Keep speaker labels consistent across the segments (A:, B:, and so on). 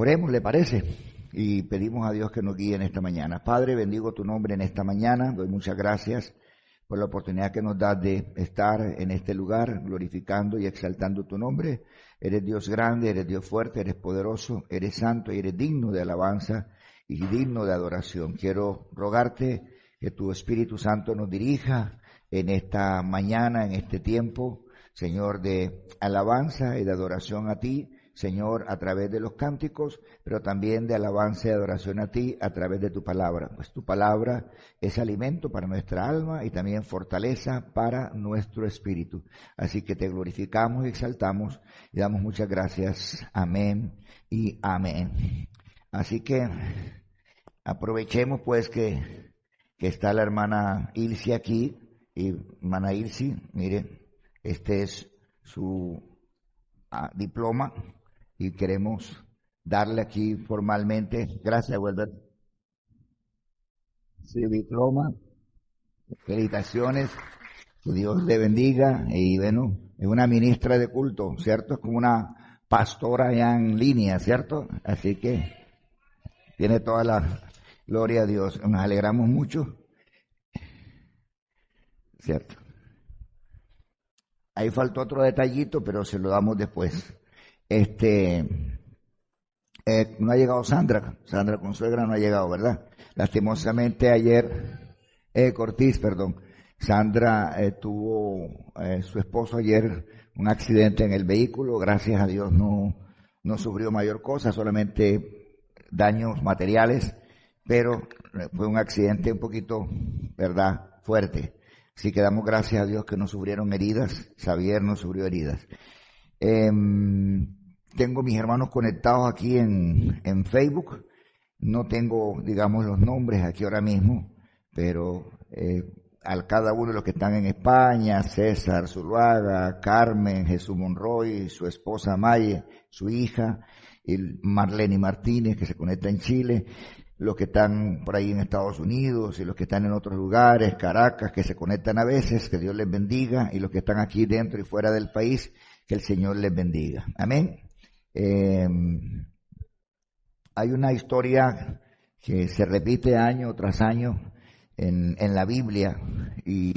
A: Oremos, ¿le parece? Y pedimos a Dios que nos guíe en esta mañana. Padre, bendigo tu nombre en esta mañana. Doy muchas gracias por la oportunidad que nos das de estar en este lugar, glorificando y exaltando tu nombre. Eres Dios grande, eres Dios fuerte, eres poderoso, eres santo y eres digno de alabanza y digno de adoración. Quiero rogarte que tu Espíritu Santo nos dirija en esta mañana, en este tiempo, Señor, de alabanza y de adoración a ti, Señor, a través de los cánticos, pero también de alabanza y adoración a ti a través de tu palabra. Pues tu palabra es alimento para nuestra alma y también fortaleza para nuestro espíritu. Así que te glorificamos y exaltamos y damos muchas gracias. Amén y amén. Así que aprovechemos pues que está la hermana Ilsi aquí. Y hermana Ilsi, mire, este es su diploma. Y queremos darle aquí formalmente, gracias, Wilber, su diploma, felicitaciones, que Dios le bendiga, y bueno, es una ministra de culto, ¿cierto? Es como una pastora ya en línea, ¿cierto? Así que tiene toda la gloria a Dios, nos alegramos mucho, ¿cierto? Ahí faltó otro detallito, pero se lo damos después. No ha llegado Sandra Consuegra no ha llegado, ¿verdad? Lastimosamente ayer, Cortiz, perdón, Sandra tuvo su esposo ayer un accidente en el vehículo, gracias a Dios no sufrió mayor cosa, solamente daños materiales, pero fue un accidente un poquito, ¿verdad?, fuerte. Así que damos gracias a Dios que no sufrieron heridas, Xavier no sufrió heridas. Tengo mis hermanos conectados aquí en Facebook. No tengo, digamos, los nombres aquí ahora mismo, pero a cada uno de los que están en España, César Zuluaga, Carmen, Jesús Monroy, su esposa Maye, su hija, y Marlene Martínez, que se conecta en Chile, los que están por ahí en Estados Unidos y los que están en otros lugares, Caracas, que se conectan a veces, que Dios les bendiga, y los que están aquí dentro y fuera del país, que el Señor les bendiga. Amén. Hay una historia que se repite año tras año en la Biblia y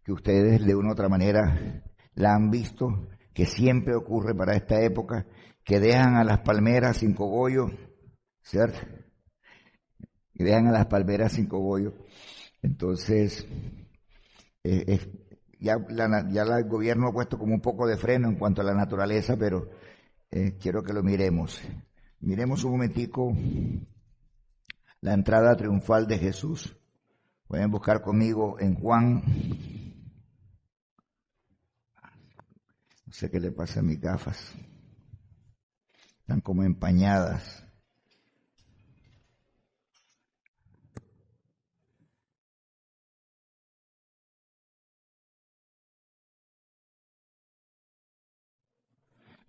A: que ustedes de una u otra manera la han visto, que siempre ocurre para esta época, que dejan a las palmeras sin cogollo, ¿cierto? Que dejan a las palmeras sin cogollo. Entonces, ya el gobierno ha puesto como un poco de freno en cuanto a la naturaleza, pero quiero que lo miremos. Miremos un momentico la entrada triunfal de Jesús. Pueden buscar conmigo en Juan. No sé qué le pasa a mis gafas. Están como empañadas.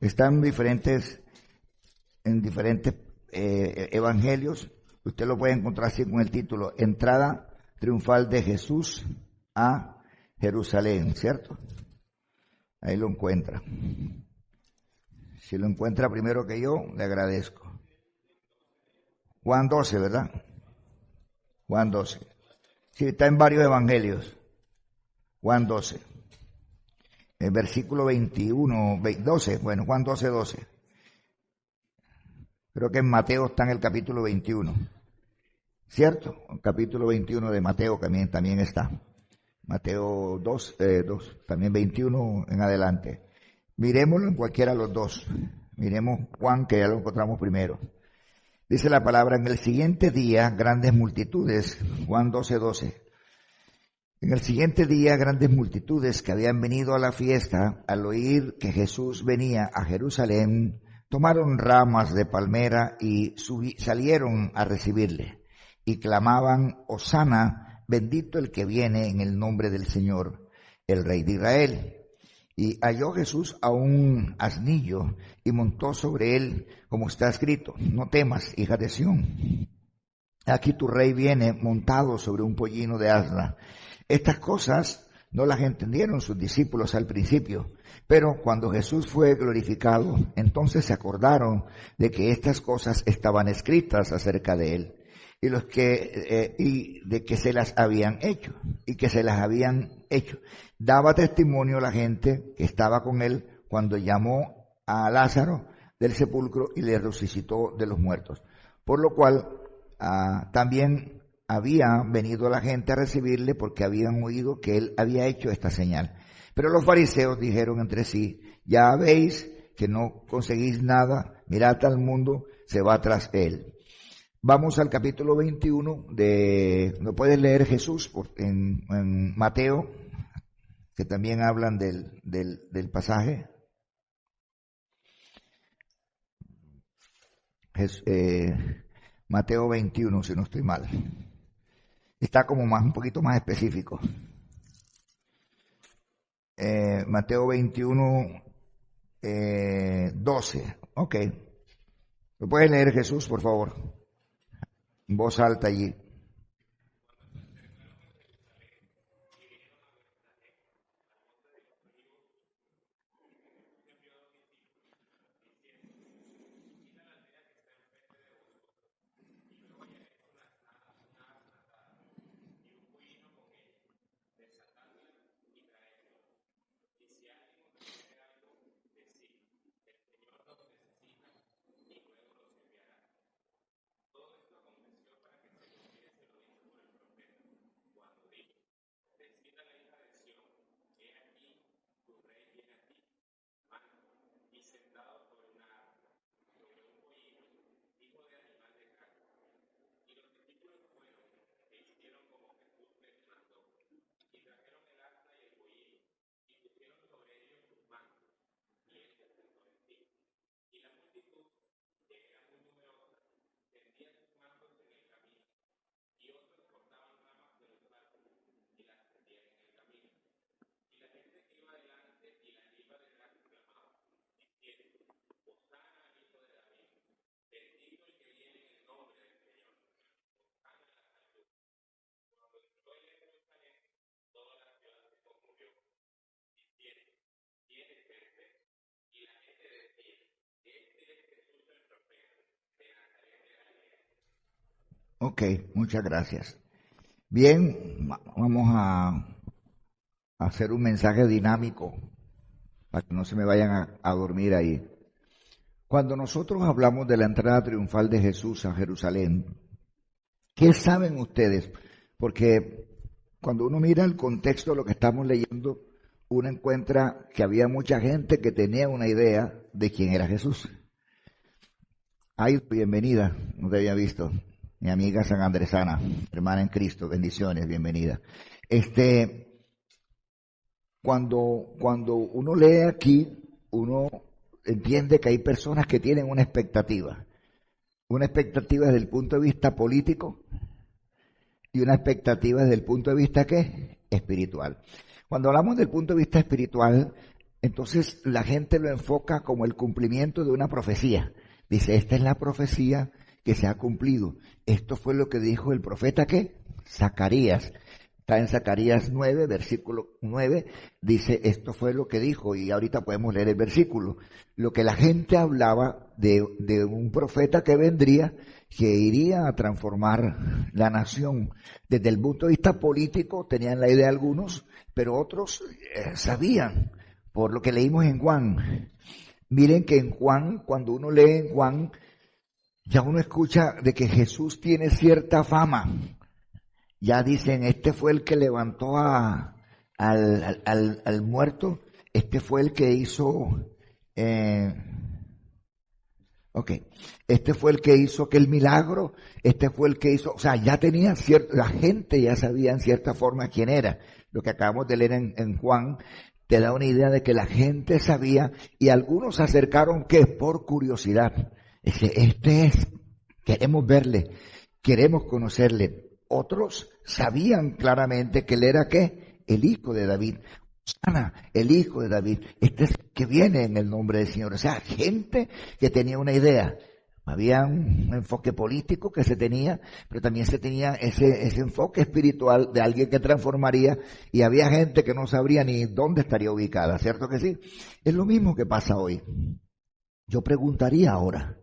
A: Están en diferentes evangelios. Usted lo puede encontrar así con el título Entrada triunfal de Jesús a Jerusalén, ¿cierto? Ahí lo encuentra. Si lo encuentra primero que yo, le agradezco. Juan 12, ¿verdad? Juan 12. Sí, está en varios evangelios. Juan 12. El versículo 21, 12, bueno, Juan 12, 12. Creo que en Mateo está en el capítulo 21. ¿Cierto? El capítulo 21 de Mateo también está. Mateo 2, también 21 en adelante. Miremoslo en cualquiera de los dos. Miremos Juan, que ya lo encontramos primero. Dice la palabra, en el siguiente día, grandes multitudes, Juan 12, 12. En el siguiente día, grandes multitudes que habían venido a la fiesta, al oír que Jesús venía a Jerusalén, tomaron ramas de palmera y salieron a recibirle, y clamaban, Hosana, bendito el que viene en el nombre del Señor, el Rey de Israel. Y halló Jesús a un asnillo y montó sobre él, como está escrito, no temas, hija de Sión. Aquí tu rey viene montado sobre un pollino de asna. Estas cosas no las entendieron sus discípulos al principio, Pero cuando Jesús fue glorificado, entonces se acordaron de que estas cosas estaban escritas acerca de él y de que se las habían hecho y que se las habían hecho. Daba testimonio la gente que estaba con él cuando llamó a Lázaro del sepulcro y le resucitó de los muertos. Por lo cual también había venido la gente a recibirle porque habían oído que él había hecho esta señal. Pero los fariseos dijeron entre sí: ya veis que no conseguís nada, mirad al mundo, se va tras él. Vamos al capítulo 21 ¿no puedes leer Jesús en Mateo, que también hablan del pasaje? Mateo 21, si no estoy mal. Está como un poquito más específico. Mateo 21, 12. Ok. ¿Lo puedes leer, Jesús, por favor? En voz alta allí. Ok, muchas gracias. Bien, vamos a hacer un mensaje dinámico para que no se me vayan a dormir ahí. Cuando nosotros hablamos de la entrada triunfal de Jesús a Jerusalén, ¿qué saben ustedes? Porque cuando uno mira el contexto de lo que estamos leyendo, uno encuentra que había mucha gente que tenía una idea de quién era Jesús. Ay, bienvenida, no te había visto. Mi amiga San Andresana, hermana en Cristo, bendiciones, bienvenida. Cuando uno lee aquí, uno entiende que hay personas que tienen una expectativa desde el punto de vista político y una expectativa desde el punto de vista, ¿qué? Espiritual. Cuando hablamos del punto de vista espiritual, entonces la gente lo enfoca como el cumplimiento de una profecía. Dice, esta es la profecía que se ha cumplido. Esto fue lo que dijo el profeta, ¿qué? Zacarías. Está en Zacarías 9, versículo 9, dice, esto fue lo que dijo, y ahorita podemos leer el versículo. Lo que la gente hablaba de un profeta que vendría, que iría a transformar la nación. Desde el punto de vista político tenían la idea algunos, pero otros sabían, por lo que leímos en Juan. Miren que en Juan, cuando uno lee en Juan, ya uno escucha de que Jesús tiene cierta fama. Ya dicen, este fue el que levantó al muerto, este fue el que hizo, este fue el que hizo aquel milagro, este fue el que hizo, o sea, ya tenía la gente ya sabía en cierta forma quién era. Lo que acabamos de leer en Juan te da una idea de que la gente sabía y algunos se acercaron que por curiosidad. Dice, queremos verle, queremos conocerle. Otros sabían claramente que él era ¿qué? El hijo de David. Osana, el hijo de David. Este es el que viene en el nombre del Señor. O sea, gente que tenía una idea. Había un enfoque político que se tenía, pero también se tenía ese enfoque espiritual de alguien que transformaría, y había gente que no sabría ni dónde estaría ubicada, ¿cierto que sí? Es lo mismo que pasa hoy. Yo preguntaría ahora,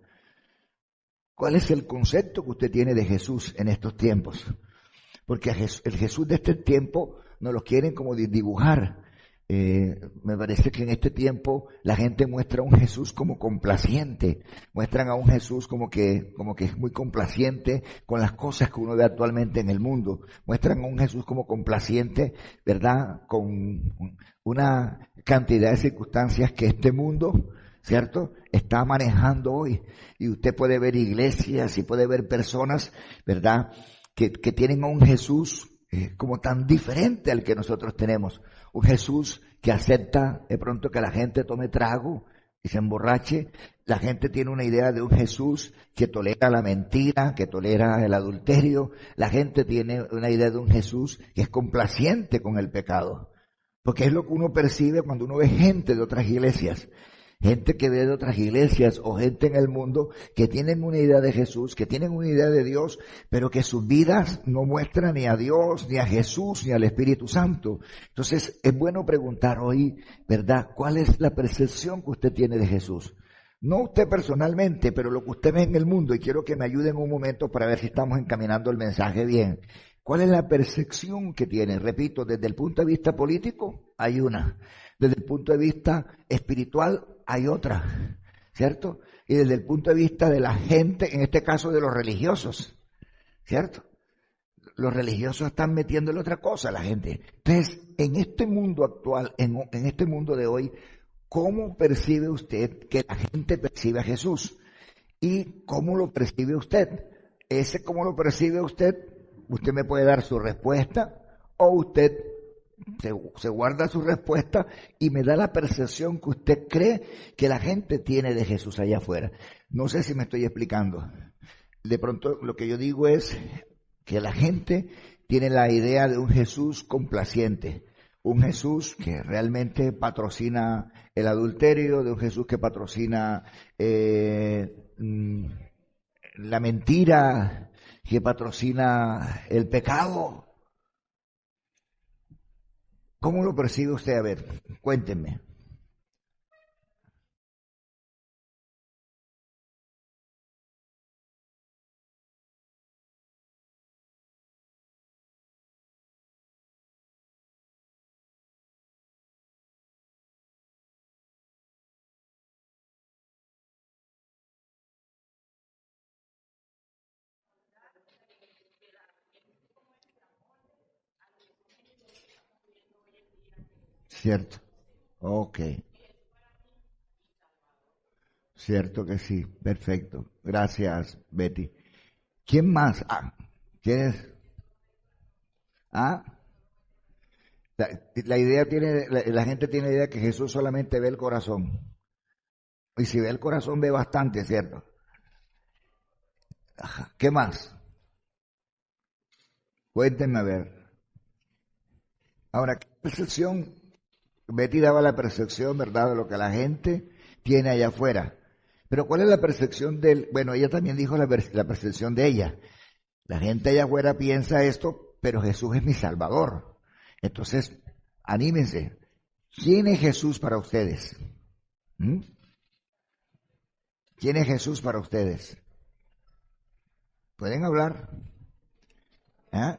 A: ¿cuál es el concepto que usted tiene de Jesús en estos tiempos? Porque el Jesús de este tiempo nos lo quieren como dibujar. Me parece que en este tiempo la gente muestra a un Jesús como complaciente, muestran a un Jesús como que es muy complaciente con las cosas que uno ve actualmente en el mundo, muestran a un Jesús como complaciente, ¿verdad? Con una cantidad de circunstancias que este mundo, ¿cierto?, está manejando hoy. Y usted puede ver iglesias y puede ver personas, ¿verdad?, que tienen a un Jesús como tan diferente al que nosotros tenemos. Un Jesús que acepta de pronto que la gente tome trago y se emborrache. La gente tiene una idea de un Jesús que tolera la mentira, que tolera el adulterio. La gente tiene una idea de un Jesús que es complaciente con el pecado. Porque es lo que uno percibe cuando uno ve gente de otras iglesias. Gente que ve de otras iglesias o gente en el mundo que tienen una idea de Jesús, que tienen una idea de Dios, pero que sus vidas no muestran ni a Dios, ni a Jesús, ni al Espíritu Santo. Entonces es bueno preguntar hoy, ¿verdad?, ¿cuál es la percepción que usted tiene de Jesús? No usted personalmente, pero lo que usted ve en el mundo, y quiero que me ayuden un momento para ver si estamos encaminando el mensaje bien. ¿Cuál es la percepción que tiene? Repito, desde el punto de vista político hay una, desde el punto de vista espiritual hay otra, ¿cierto? Y desde el punto de vista de la gente, en este caso de los religiosos, ¿cierto? Los religiosos están metiéndole otra cosa a la gente. Entonces, en este mundo actual, en este mundo de hoy, ¿cómo percibe usted que la gente percibe a Jesús? ¿Y cómo lo percibe usted? Ese cómo lo percibe usted me puede dar su respuesta, o usted se guarda su respuesta y me da la percepción que usted cree que la gente tiene de Jesús allá afuera. No sé si me estoy explicando. De pronto lo que yo digo es que la gente tiene la idea de un Jesús complaciente, un Jesús que realmente patrocina el adulterio, de un Jesús que patrocina la mentira, que patrocina el pecado. ¿Cómo lo percibe usted? A ver, cuéntenme. Cierto. Ok. Cierto que sí. Perfecto. Gracias, Betty. ¿Quién más? ¿Quieres? Ah, la idea tiene, la gente tiene la idea que Jesús solamente ve el corazón. Y si ve el corazón, ve bastante, ¿cierto? Ajá. ¿Qué más? Cuéntenme a ver. Ahora, ¿qué percepción? Betty daba la percepción, ¿verdad?, de lo que la gente tiene allá afuera. Pero ¿cuál es la percepción del? Bueno, ella también dijo la percepción de ella. La gente allá afuera piensa esto, pero Jesús es mi Salvador. Entonces, anímense. ¿Quién es Jesús para ustedes? ¿Mm? ¿Quién es Jesús para ustedes? ¿Pueden hablar? ¿Ah?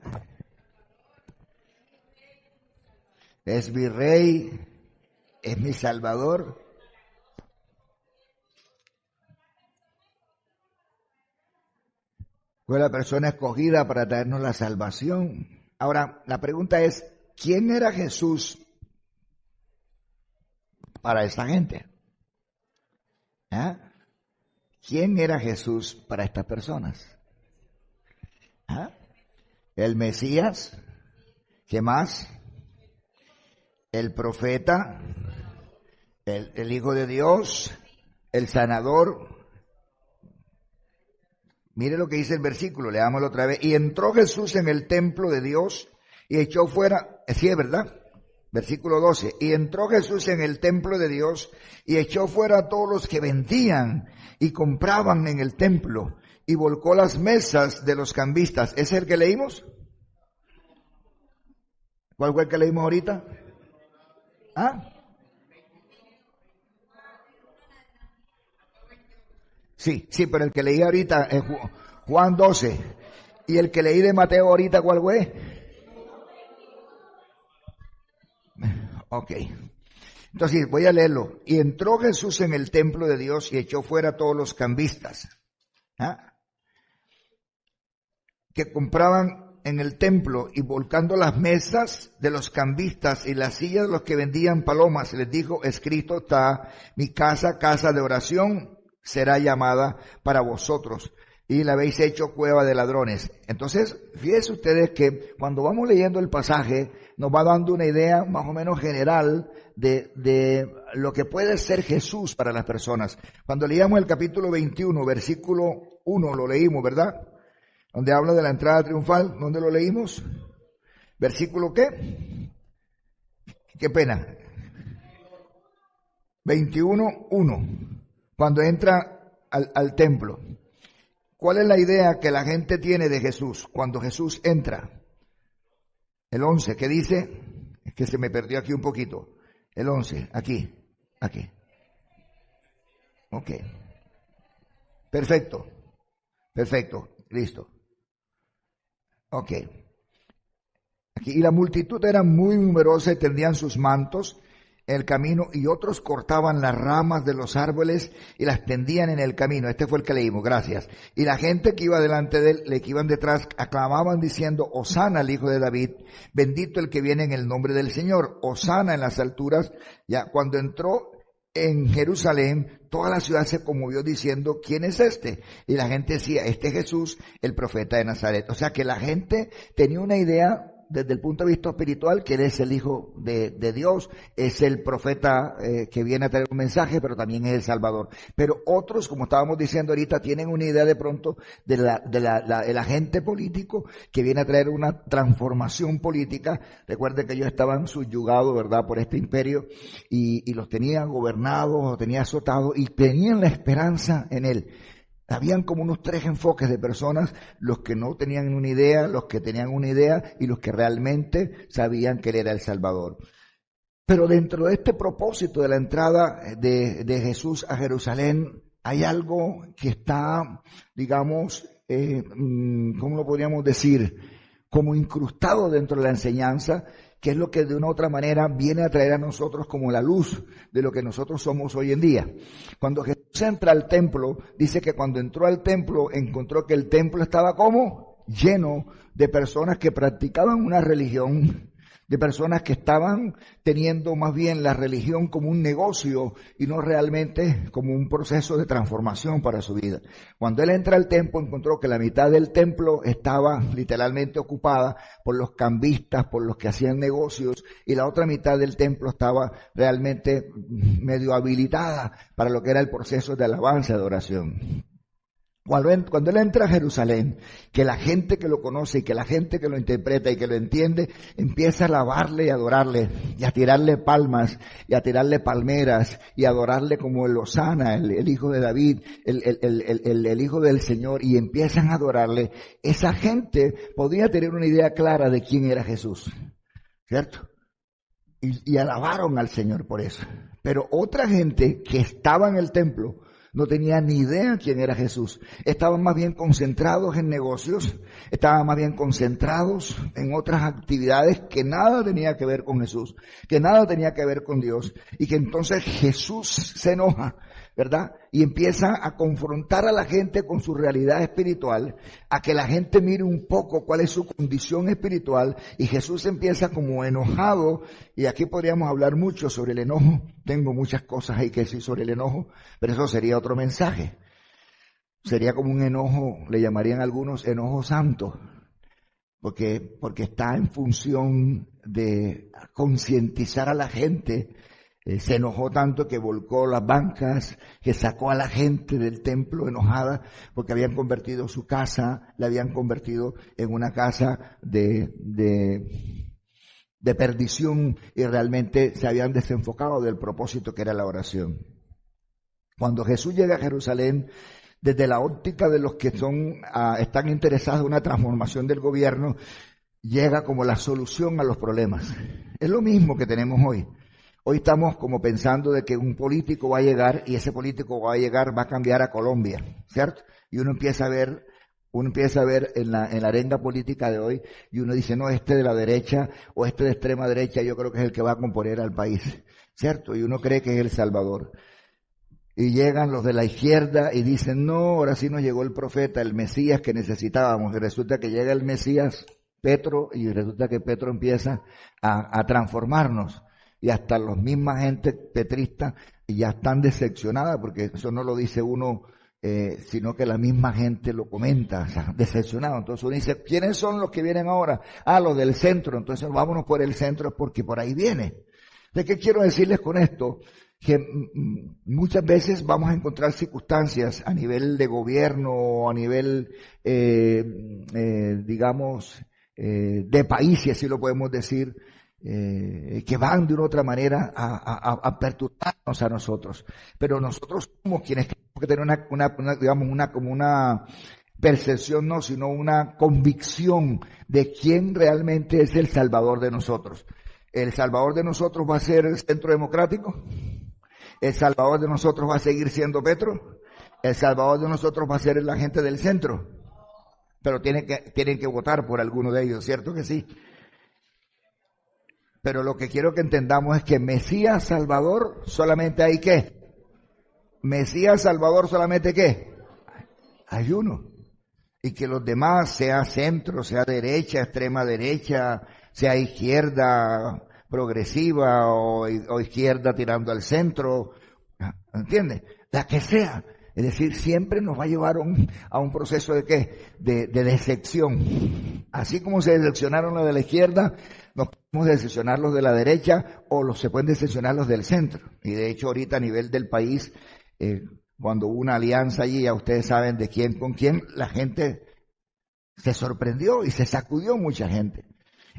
A: Es mi Rey, es mi Salvador. Fue la persona escogida para traernos la salvación. Ahora, la pregunta es, ¿quién era Jesús para esta gente? ¿Ah? ¿Quién era Jesús para estas personas? ¿Ah? El Mesías, ¿qué más? El profeta, el Hijo de Dios, el sanador. Mire lo que dice el versículo, leámoslo otra vez. Y entró Jesús en el templo de Dios y echó fuera, sí es verdad, Versículo 12. Y entró Jesús en el templo de Dios y echó fuera a todos los que vendían y compraban en el templo y volcó las mesas de los cambistas. ¿Ese es el que leímos? ¿Cuál fue el que leímos ahorita? ¿Ah? Sí, pero el que leí ahorita es Juan 12. ¿Y el que leí de Mateo ahorita cuál fue? Ok. Entonces voy a leerlo. Y entró Jesús en el templo de Dios y echó fuera a todos los cambistas, ¿ah?, que compraban en el templo, y volcando las mesas de los cambistas y las sillas de los que vendían palomas, les dijo: escrito está, mi casa, casa de oración será llamada para vosotros, y la habéis hecho cueva de ladrones. Entonces, fíjense ustedes que cuando vamos leyendo el pasaje, nos va dando una idea más o menos general de lo que puede ser Jesús para las personas. Cuando leíamos el capítulo 21, versículo 1, lo leímos, ¿verdad? Donde habla de la entrada triunfal. ¿Dónde lo leímos? ¿Versículo qué? Qué pena. 21:1. Cuando entra al templo. ¿Cuál es la idea que la gente tiene de Jesús cuando Jesús entra? El 11, ¿qué dice? Es que se me perdió aquí un poquito. El 11, aquí. Ok. Perfecto, listo. Ok. Aquí, y la multitud era muy numerosa y tendían sus mantos en el camino, y otros cortaban las ramas de los árboles y las tendían en el camino. Este fue el que leímos, gracias. Y la gente que iba delante de él, que iban detrás, aclamaban diciendo: Hosana al Hijo de David, bendito el que viene en el nombre del Señor, Hosana en las alturas. Ya cuando entró en Jerusalén, toda la ciudad se conmovió diciendo: ¿quién es este? Y la gente decía: este es Jesús, el profeta de Nazaret. O sea que la gente tenía una idea desde el punto de vista espiritual que él es el Hijo de Dios, es el profeta que viene a traer un mensaje, pero también es el Salvador. Pero otros, como estábamos diciendo ahorita, tienen una idea de pronto del agente político que viene a traer una transformación política. Recuerden que ellos estaban subyugados, ¿verdad?, por este imperio, y los tenían gobernados, los tenían azotados, y tenían la esperanza en él. Habían como unos 3 enfoques de personas: los que no tenían una idea, los que tenían una idea y los que realmente sabían que él era el Salvador. Pero dentro de este propósito de la entrada de Jesús a Jerusalén, hay algo que está, digamos, ¿cómo lo podríamos decir?, como incrustado dentro de la enseñanza, que es lo que de una u otra manera viene a traer a nosotros como la luz de lo que nosotros somos hoy en día. Cuando Jesús entra al templo, dice que cuando entró al templo encontró que el templo estaba como lleno de personas que practicaban una religión, de personas que estaban teniendo más bien la religión como un negocio y no realmente como un proceso de transformación para su vida. Cuando él entra al templo, encontró que la mitad del templo estaba literalmente ocupada por los cambistas, por los que hacían negocios, y la otra mitad del templo estaba realmente medio habilitada para lo que era el proceso de alabanza, de oración. Cuando él entra a Jerusalén, que la gente que lo conoce y que la gente que lo interpreta y que lo entiende empieza a alabarle y adorarle y a tirarle palmas y a tirarle palmeras y a adorarle como el Hosana, el Hijo de David, el Hijo del Señor, y empiezan a adorarle, esa gente podía tener una idea clara de quién era Jesús, ¿cierto? Y alabaron al Señor por eso. Pero otra gente que estaba en el templo no tenía ni idea quién era Jesús. Estaban más bien concentrados en negocios, estaban más bien concentrados en otras actividades que nada tenía que ver con Jesús, que nada tenía que ver con Dios, y que entonces Jesús se enoja, ¿verdad? Y empieza a confrontar a la gente con su realidad espiritual, a que la gente mire un poco cuál es su condición espiritual, y Jesús empieza como enojado, y aquí podríamos hablar mucho sobre el enojo. Tengo muchas cosas ahí que decir sobre el enojo, pero eso sería otro mensaje. Sería como un enojo, le llamarían algunos enojo santo, porque está en función de concientizar a la gente. Se enojó tanto que volcó las bancas, que sacó a la gente del templo enojada porque habían convertido su casa, la habían convertido en una casa de de perdición y realmente se habían desenfocado del propósito que era la oración. Cuando Jesús llega a Jerusalén, desde la óptica de los que están interesados en una transformación del gobierno, llega como la solución a los problemas. Es lo mismo que tenemos hoy. Hoy estamos como pensando de que un político va a llegar y ese político va a cambiar a Colombia, ¿cierto? Y uno empieza a ver en la arenga política de hoy y uno dice, no, este de la derecha o este de extrema derecha yo creo que es el que va a componer al país, ¿cierto? Y uno cree que es El Salvador. Y llegan los de la izquierda y dicen, no, ahora sí nos llegó el profeta, el Mesías que necesitábamos. Y resulta que llega el Mesías, Petro, y resulta que Petro empieza a transformarnos. Y hasta las mismas gente petrista ya están decepcionadas, porque eso no lo dice uno, sino que la misma gente lo comenta, o sea, decepcionado. Entonces uno dice, ¿quiénes son los que vienen ahora? Ah, los del centro. Entonces vámonos por el centro porque por ahí viene. ¿De qué quiero decirles con esto? Que muchas veces vamos a encontrar circunstancias a nivel de gobierno o a nivel, digamos, de país, si así lo podemos decir, que van de una u otra manera a perturbarnos a nosotros. Pero nosotros somos quienes tenemos que tener digamos, una percepción, no, sino una convicción de quién realmente es el Salvador de nosotros. ¿El Salvador de nosotros va a ser el Centro Democrático? ¿El Salvador de nosotros va a seguir siendo Petro? ¿El Salvador de nosotros va a ser la gente del centro? Pero tienen que votar por alguno de ellos, ¿cierto que sí? Pero lo que quiero que entendamos es que Mesías Salvador solamente hay ¿qué? Mesías Salvador solamente ¿qué? Hay uno. Y que los demás, sea centro, sea derecha, extrema derecha, sea izquierda progresiva o izquierda tirando al centro, ¿entiendes? La que sea. Es decir, siempre nos va a llevar a un proceso de ¿qué? De decepción. Así como se decepcionaron los de la izquierda, nos podemos decepcionar los de la derecha o se pueden decepcionar los del centro. Y de hecho ahorita a nivel del país, cuando hubo una alianza allí, ya ustedes saben de quién con quién, la gente se sorprendió y se sacudió mucha gente.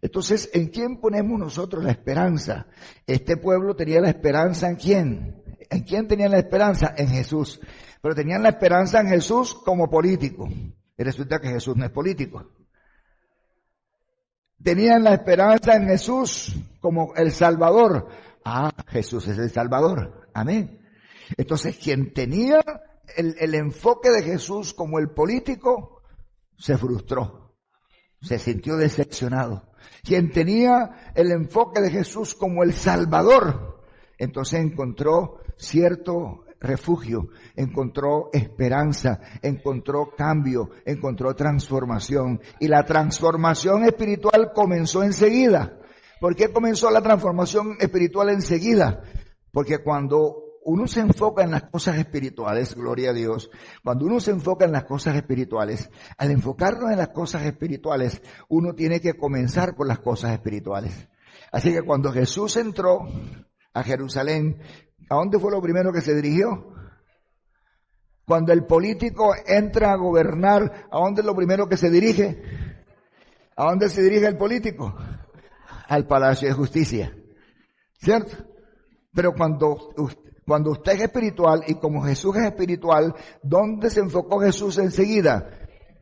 A: Entonces, ¿en quién ponemos nosotros la esperanza? Este pueblo tenía la esperanza ¿en quién? ¿En quién tenían la esperanza? En Jesús. Pero tenían la esperanza en Jesús como político. Y resulta que Jesús no es político. Tenían la esperanza en Jesús como el Salvador. Ah, Jesús es el Salvador. Amén. Entonces, quien tenía el enfoque de Jesús como el político, se frustró. Se sintió decepcionado. Quien tenía el enfoque de Jesús como el Salvador, entonces encontró cierto refugio, encontró esperanza, encontró cambio, encontró transformación. Y la transformación espiritual comenzó enseguida. ¿Por qué comenzó la transformación espiritual enseguida? Porque cuando uno se enfoca en las cosas espirituales, gloria a Dios, cuando uno se enfoca en las cosas espirituales, al enfocarnos en las cosas espirituales, uno tiene que comenzar por las cosas espirituales. Así que cuando Jesús entró a Jerusalén, ¿a dónde fue lo primero que se dirigió? Cuando el político entra a gobernar, ¿a dónde es lo primero que se dirige? ¿A dónde se dirige el político? Al Palacio de Justicia, ¿cierto? Pero cuando usted es espiritual y como Jesús es espiritual, ¿dónde se enfocó Jesús enseguida?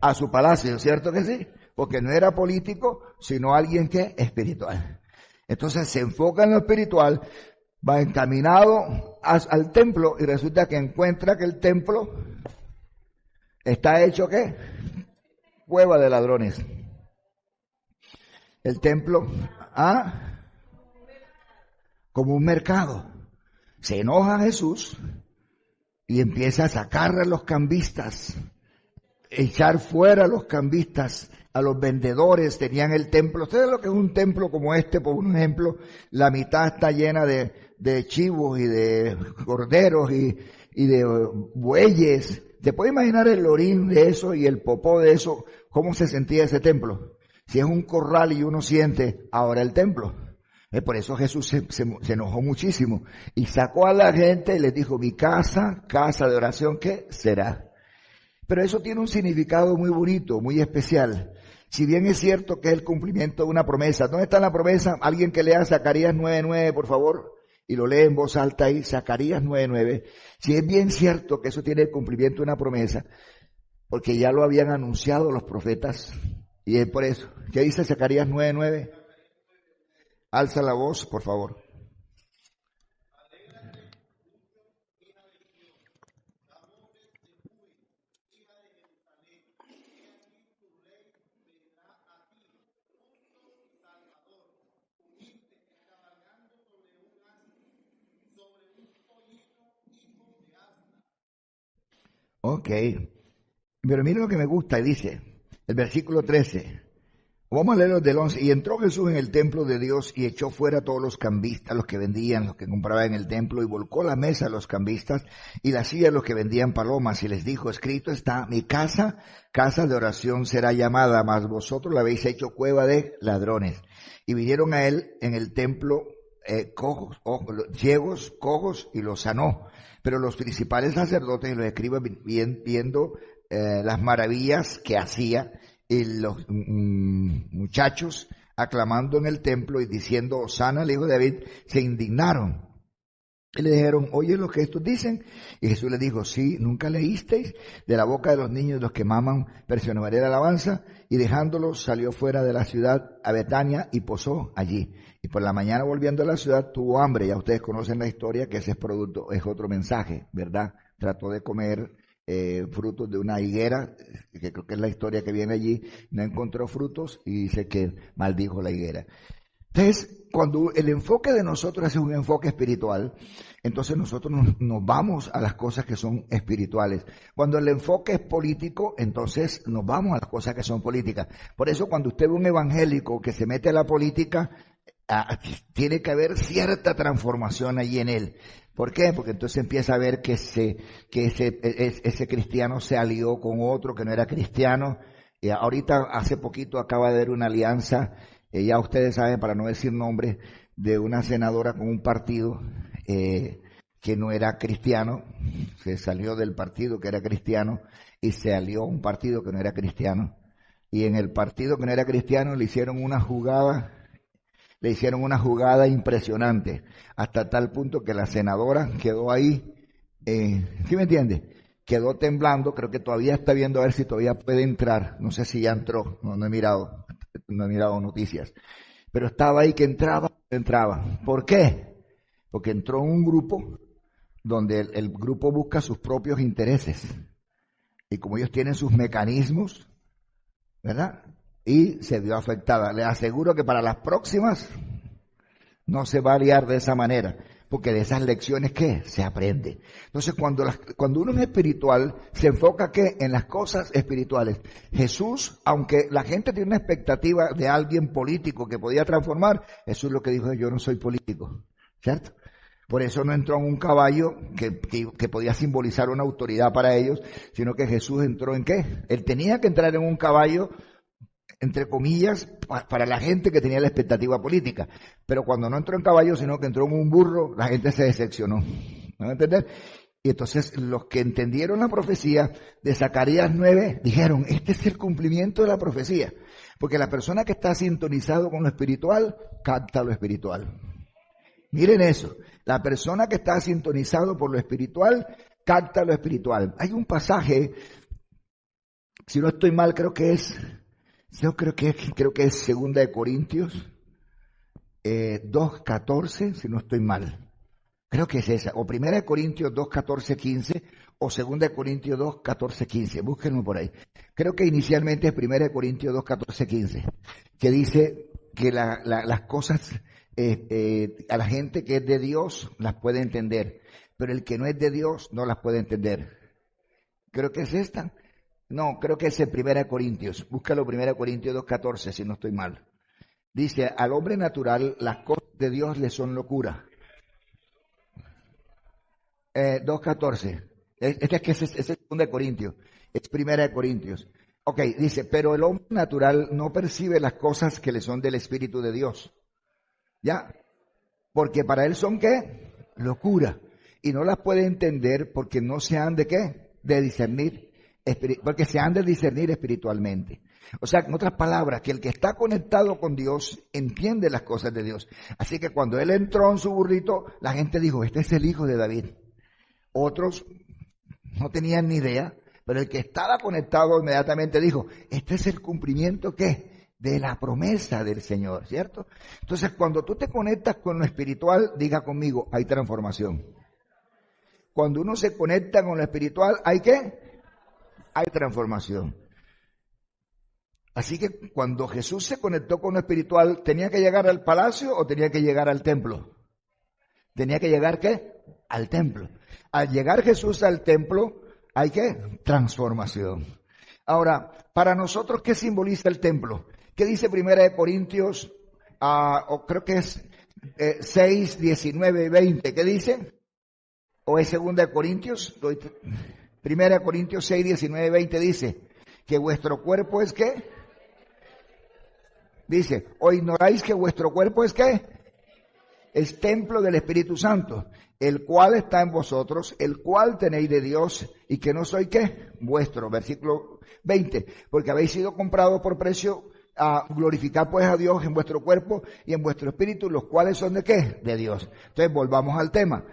A: A su palacio, ¿cierto que sí? Porque no era político, sino alguien que es espiritual. Entonces se enfoca en lo espiritual, va encaminado al templo y resulta que encuentra que el templo está hecho ¿qué? Cueva de ladrones. El templo, como un mercado. Se enoja Jesús y empieza a sacar a los cambistas, echar fuera a los cambistas, a los vendedores. Tenían el templo. Ustedes lo que es un templo como este, por un ejemplo, la mitad está llena de chivos y de corderos y de bueyes. ¿Te puede imaginar el orín de eso y el popó de eso? ¿Cómo se sentía ese templo? Si es un corral y uno siente ahora el templo. Por eso Jesús se enojó muchísimo y sacó a la gente y les dijo, mi casa de oración, ¿qué será? Pero eso tiene un significado muy bonito, muy especial. Si bien es cierto que es el cumplimiento de una promesa, ¿dónde está la promesa? Alguien que lea Zacarías 9:9, por favor, y lo lee en voz alta ahí, Zacarías 9:9. Si es bien cierto que eso tiene el cumplimiento de una promesa, porque ya lo habían anunciado los profetas, y es por eso. ¿Qué dice Zacarías 9:9? Alza la voz, por favor. Ok, pero mire lo que me gusta, dice el versículo 13. Vamos a leerlo del 11. Y entró Jesús en el templo de Dios y echó fuera a todos los cambistas, los que vendían, los que compraban en el templo, y volcó la mesa a los cambistas y la silla a los que vendían palomas, y les dijo: escrito está, mi casa, casa de oración será llamada, mas vosotros la habéis hecho cueva de ladrones. Y vinieron a él en el templo cojos, ciegos, cojos, y los sanó. Pero los principales sacerdotes y los escribas, viendo las maravillas que hacía, y los muchachos aclamando en el templo y diciendo: Hosana al hijo de David, se indignaron. Y le dijeron: ¿oye lo que estos dicen? Y Jesús les dijo: sí, ¿nunca leísteis? De la boca de los niños los que maman perseveraré la alabanza. Y dejándolos salió fuera de la ciudad a Betania y posó allí. Y por la mañana, volviendo a la ciudad, tuvo hambre. Ya ustedes conocen la historia, que ese es producto, es otro mensaje, ¿verdad? Trató de comer frutos de una higuera, que creo que es la historia que viene allí. No encontró frutos y dice que maldijo la higuera. Entonces, cuando el enfoque de nosotros es un enfoque espiritual, entonces nosotros nos vamos a las cosas que son espirituales. Cuando el enfoque es político, entonces nos vamos a las cosas que son políticas. Por eso, cuando usted ve un evangélico que se mete a la política, tiene que haber cierta transformación allí en él. ¿Por qué? Porque entonces empieza a ver que ese cristiano se alió con otro que no era cristiano. Y ahorita, hace poquito, acaba de haber una alianza, ya ustedes saben, para no decir nombres, de una senadora con un partido que no era cristiano. Se salió del partido que era cristiano y se alió a un partido que no era cristiano. Y en el partido que no era cristiano le hicieron una jugada impresionante, hasta tal punto que la senadora quedó ahí, ¿sí me entiende? Quedó temblando. Creo que todavía está viendo a ver si todavía puede entrar. No sé si ya entró, no he mirado noticias. Pero estaba ahí que entraba. ¿Por qué? Porque entró en un grupo donde el grupo busca sus propios intereses. Y como ellos tienen sus mecanismos, ¿verdad? Y se vio afectada. Les aseguro que para las próximas no se va a liar de esa manera, porque de esas lecciones, ¿qué? Se aprende. Entonces, cuando uno es espiritual, se enfoca, ¿qué? En las cosas espirituales. Jesús, aunque la gente tiene una expectativa de alguien político que podía transformar, Jesús lo que dijo: yo no soy político, ¿cierto? Por eso no entró en un caballo que podía simbolizar una autoridad para ellos, sino que Jesús entró ¿en qué? Él tenía que entrar en un caballo, entre comillas, para la gente que tenía la expectativa política. Pero cuando no entró en caballo, sino que entró en un burro, la gente se decepcionó. ¿Me van a entender? Y entonces los que entendieron la profecía de Zacarías 9 dijeron: este es el cumplimiento de la profecía. Porque la persona que está sintonizado con lo espiritual, capta lo espiritual. Miren eso. La persona que está sintonizado por lo espiritual, capta lo espiritual. Hay un pasaje, si no estoy mal, creo que es 2 Corintios 2:14, si no estoy mal. Creo que es esa, o 1 Corintios 2:14-15, o 2 Corintios 2:14-15, búsquenlo por ahí. Creo que inicialmente es 1 Corintios 2:14-15, que dice que las cosas a la gente que es de Dios las puede entender, pero el que no es de Dios no las puede entender. Creo que es esta. No, creo que es en 1 Corintios. Búscalo, 1 Corintios 2:14, si no estoy mal. Dice: al hombre natural las cosas de Dios le son locura. 2:14. Ese es 2 Corintios. Es 1 Corintios. Ok, dice: pero el hombre natural no percibe las cosas que le son del Espíritu de Dios. ¿Ya? Porque para él son, ¿qué? Locura. Y no las puede entender porque no se han de, ¿qué? De discernir porque se han de discernir espiritualmente. O sea, en otras palabras, que el que está conectado con Dios entiende las cosas de Dios. Así que cuando él entró en su burrito, la gente dijo, este es el hijo de David. Otros no tenían ni idea, pero el que estaba conectado inmediatamente dijo, este es el cumplimiento, ¿qué? De la promesa del Señor, ¿cierto? Entonces, cuando tú te conectas con lo espiritual, diga conmigo, hay transformación. Cuando uno se conecta con lo espiritual, ¿hay qué? Hay transformación. Así que cuando Jesús se conectó con lo espiritual, ¿tenía que llegar al palacio o tenía que llegar al templo? ¿Tenía que llegar qué? Al templo. Al llegar Jesús al templo, ¿hay qué? Transformación. Ahora, para nosotros, ¿qué simboliza el templo? ¿Qué dice 1 Corintios, o creo que es 6, 19 y 20? ¿Qué dice? ¿O es 2 Corintios? 1 Corintios 6, 19 y 20 dice que vuestro cuerpo es ¿qué? Dice, ¿o ignoráis que vuestro cuerpo es qué? Es templo del Espíritu Santo, el cual está en vosotros, el cual tenéis de Dios, y que no soy ¿qué? Vuestro. Versículo 20, porque habéis sido comprados por precio, glorificar pues a Dios en vuestro cuerpo y en vuestro espíritu, los cuales son ¿de qué? De Dios. Entonces volvamos al tema.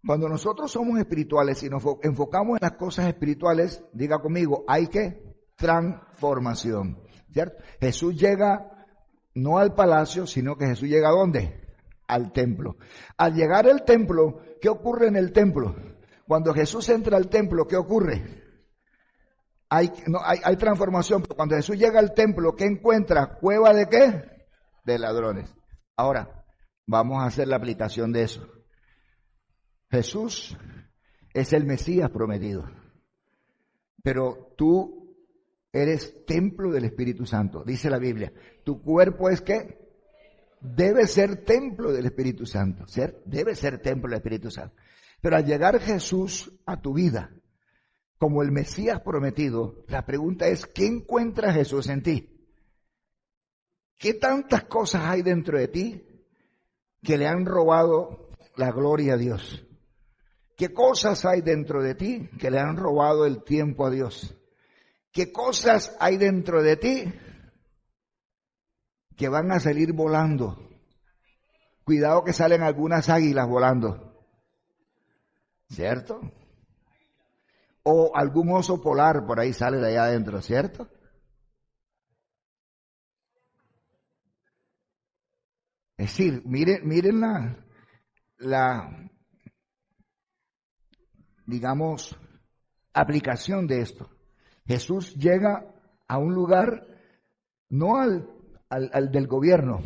A: Cuando nosotros somos espirituales y nos enfocamos en las cosas espirituales, diga conmigo, hay que transformación, ¿cierto? Jesús llega no al palacio, sino que Jesús llega ¿a dónde? Al templo. Al llegar al templo, ¿qué ocurre en el templo? Cuando Jesús entra al templo, ¿qué ocurre? Hay transformación, pero cuando Jesús llega al templo, ¿qué encuentra? ¿Cueva de qué? De ladrones. Ahora, vamos a hacer la aplicación de eso. Jesús es el Mesías prometido, pero tú eres templo del Espíritu Santo, dice la Biblia. Tu cuerpo es ¿qué? Debe ser templo del Espíritu Santo, ¿cierto? Debe ser templo del Espíritu Santo. Pero al llegar Jesús a tu vida, como el Mesías prometido, la pregunta es, ¿qué encuentra Jesús en ti? ¿Qué tantas cosas hay dentro de ti que le han robado la gloria a Dios? ¿Qué cosas hay dentro de ti que le han robado el tiempo a Dios? ¿Qué cosas hay dentro de ti que van a salir volando? Cuidado que salen algunas águilas volando, ¿cierto? O algún oso polar por ahí sale de allá adentro, ¿cierto? Es decir, miren la digamos, aplicación de esto. Jesús llega a un lugar, no al del gobierno,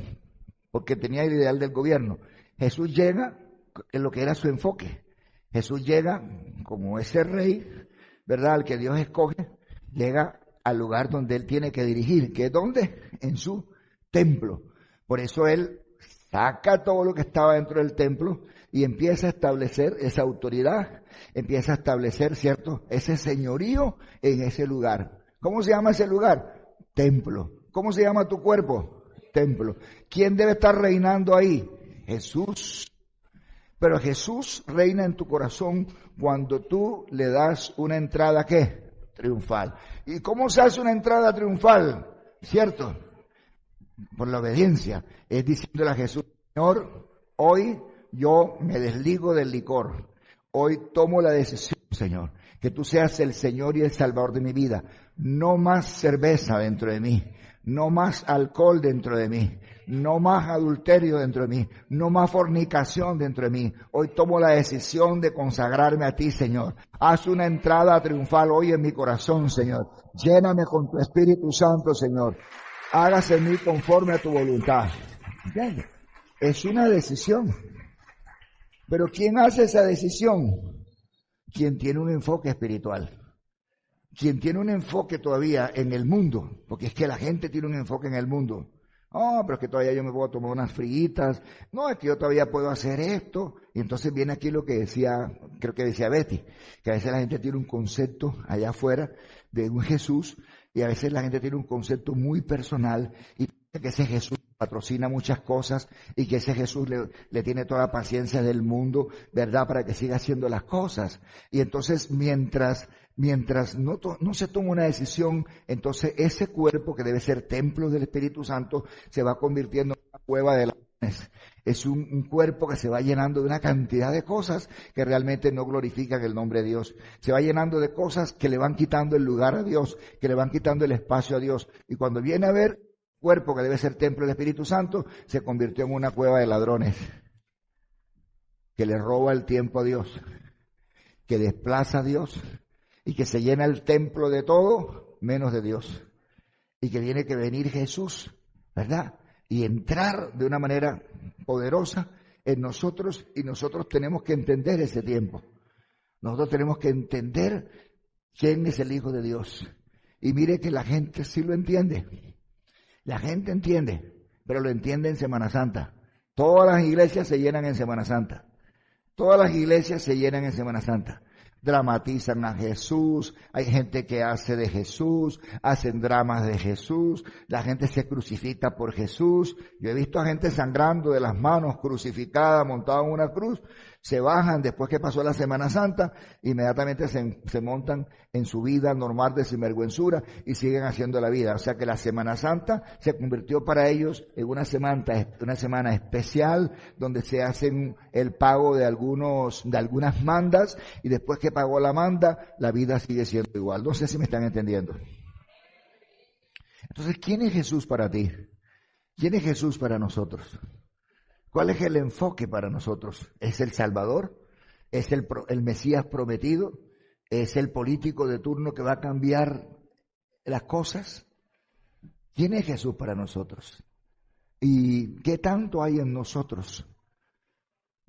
A: porque tenía el ideal del gobierno. Jesús llega en lo que era su enfoque. Jesús llega como ese rey, ¿verdad? Al que Dios escoge, llega al lugar donde él tiene que dirigir, que es ¿dónde? En su templo. Por eso él saca todo lo que estaba dentro del templo y empieza a establecer esa autoridad, empieza a establecer, ¿cierto?, ese señorío en ese lugar. ¿Cómo se llama ese lugar? Templo. ¿Cómo se llama tu cuerpo? Templo. ¿Quién debe estar reinando ahí? Jesús. Pero Jesús reina en tu corazón cuando tú le das una entrada, ¿qué? Triunfal. ¿Y cómo se hace una entrada triunfal? ¿Cierto? Por la obediencia. Es diciéndole a Jesús, Señor, hoy yo me desligo del licor. Hoy tomo la decisión, Señor, que tú seas el Señor y el Salvador de mi vida. No más cerveza dentro de mí. No más alcohol dentro de mí. No más adulterio dentro de mí. No más fornicación dentro de mí. Hoy tomo la decisión de consagrarme a ti, Señor. Haz una entrada triunfal hoy en mi corazón, Señor. Lléname con tu Espíritu Santo, Señor. Hágase en mí conforme a tu voluntad. ¿Entiendes? Es una decisión. Pero ¿quién hace esa decisión? Quien tiene un enfoque espiritual. Quien tiene un enfoque todavía en el mundo. Porque es que la gente tiene un enfoque en el mundo. Oh, pero es que todavía yo me puedo tomar unas friguitas. No, es que yo todavía puedo hacer esto. Y entonces viene aquí lo que decía, creo que decía Betty, que a veces la gente tiene un concepto allá afuera de un Jesús y a veces la gente tiene un concepto muy personal y piensa que ese Jesús patrocina muchas cosas y que ese Jesús le tiene toda la paciencia del mundo, ¿verdad? Para que siga haciendo las cosas. Y entonces mientras no se toma una decisión, entonces ese cuerpo que debe ser templo del Espíritu Santo se va convirtiendo en una cueva de ladrones. Es un cuerpo que se va llenando de una cantidad de cosas que realmente no glorifican el nombre de Dios. Se va llenando de cosas que le van quitando el lugar a Dios, que le van quitando el espacio a Dios. Y cuando viene a ver, cuerpo que debe ser templo del Espíritu Santo, se convirtió en una cueva de ladrones, que le roba el tiempo a Dios, que desplaza a Dios y que se llena el templo de todo menos de Dios. Y que tiene que venir Jesús, ¿verdad? Y entrar de una manera poderosa en nosotros, y nosotros tenemos que entender ese tiempo. Nosotros tenemos que entender quién es el Hijo de Dios. Y mire que la gente sí lo entiende. La gente entiende, pero lo entiende en Semana Santa. Todas las iglesias se llenan en Semana Santa. Todas las iglesias se llenan en Semana Santa. Dramatizan a Jesús, hay gente que hace de Jesús, hacen dramas de Jesús, la gente se crucifica por Jesús. Yo he visto a gente sangrando de las manos, crucificada, montada en una cruz. Se bajan después que pasó la Semana Santa, inmediatamente se montan en su vida normal de sinvergüenzura y siguen haciendo la vida. O sea que la Semana Santa se convirtió para ellos en una semana especial donde se hacen el pago de algunas mandas, y después que pagó la manda, la vida sigue siendo igual. No sé si me están entendiendo. Entonces, ¿quién es Jesús para ti? ¿Quién es Jesús para nosotros? ¿Cuál es el enfoque para nosotros? ¿Es el Salvador? ¿Es el Mesías prometido? ¿Es el político de turno que va a cambiar las cosas? ¿Quién es Jesús para nosotros? ¿Y qué tanto hay en nosotros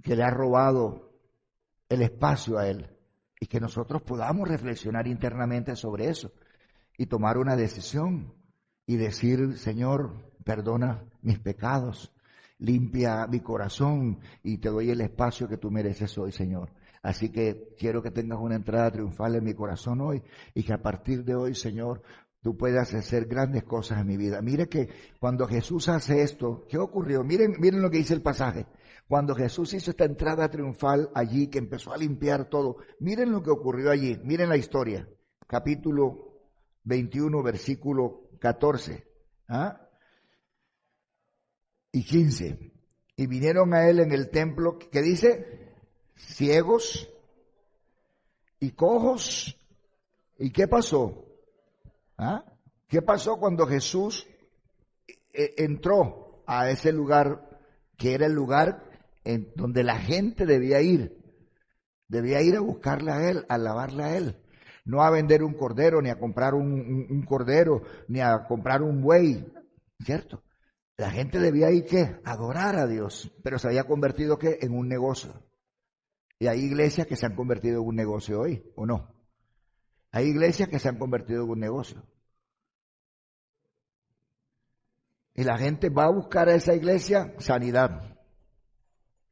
A: que le ha robado el espacio a Él? Y que nosotros podamos reflexionar internamente sobre eso y tomar una decisión y decir: Señor, perdona mis pecados, limpia mi corazón y te doy el espacio que tú mereces hoy, Señor. Así que quiero que tengas una entrada triunfal en mi corazón hoy, y que a partir de hoy, Señor, tú puedas hacer grandes cosas en mi vida. Mire que cuando Jesús hace esto, ¿qué ocurrió? Miren lo que dice el pasaje. Cuando Jesús hizo esta entrada triunfal allí, que empezó a limpiar todo, miren lo que ocurrió allí, miren la historia. Capítulo 21, versículo 14. Y 15. Y vinieron a él en el templo, ¿qué dice? Ciegos y cojos. ¿Y qué pasó? ¿Qué pasó cuando Jesús entró a ese lugar, que era el lugar en donde la gente debía ir? Debía ir a buscarle a Él, a alabarle a Él. No a vender un cordero, ni a comprar un cordero, ni a comprar un buey, ¿cierto? La gente debía ir, ¿qué? Adorar a Dios, pero se había convertido, ¿qué? En un negocio. Y hay iglesias que se han convertido en un negocio hoy, ¿o no? Hay iglesias que se han convertido en un negocio. Y la gente va a buscar a esa iglesia sanidad.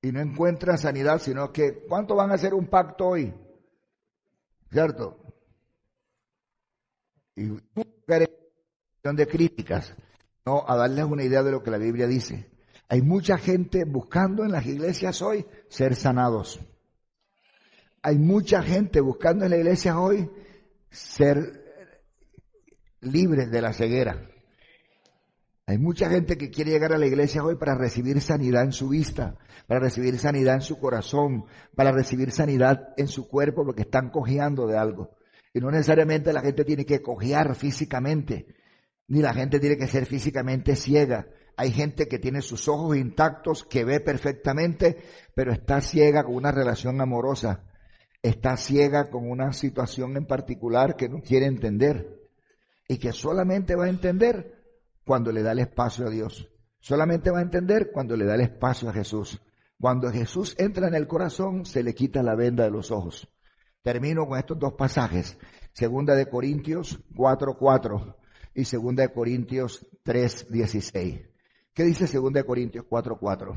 A: Y no encuentran sanidad, sino que, ¿cuánto van a hacer un pacto hoy? ¿Cierto? Y de críticas, no a darles una idea de lo que la Biblia dice. Hay mucha gente buscando en las iglesias hoy ser sanados. Hay mucha gente buscando en la iglesia hoy ser libres de la ceguera. Hay mucha gente que quiere llegar a la iglesia hoy para recibir sanidad en su vista, para recibir sanidad en su corazón, para recibir sanidad en su cuerpo, porque están cojeando de algo. Y no necesariamente la gente tiene que cojear físicamente, ni la gente tiene que ser físicamente ciega. Hay gente que tiene sus ojos intactos, que ve perfectamente, pero está ciega con una relación amorosa. Está ciega con una situación en particular que no quiere entender. Y que solamente va a entender cuando le da el espacio a Dios. Solamente va a entender cuando le da el espacio a Jesús. Cuando Jesús entra en el corazón, se le quita la venda de los ojos. Termino con estos dos pasajes. 2 de Corintios 4:4 y 2 de Corintios 3:16. ¿Qué dice 2 de Corintios 4:4?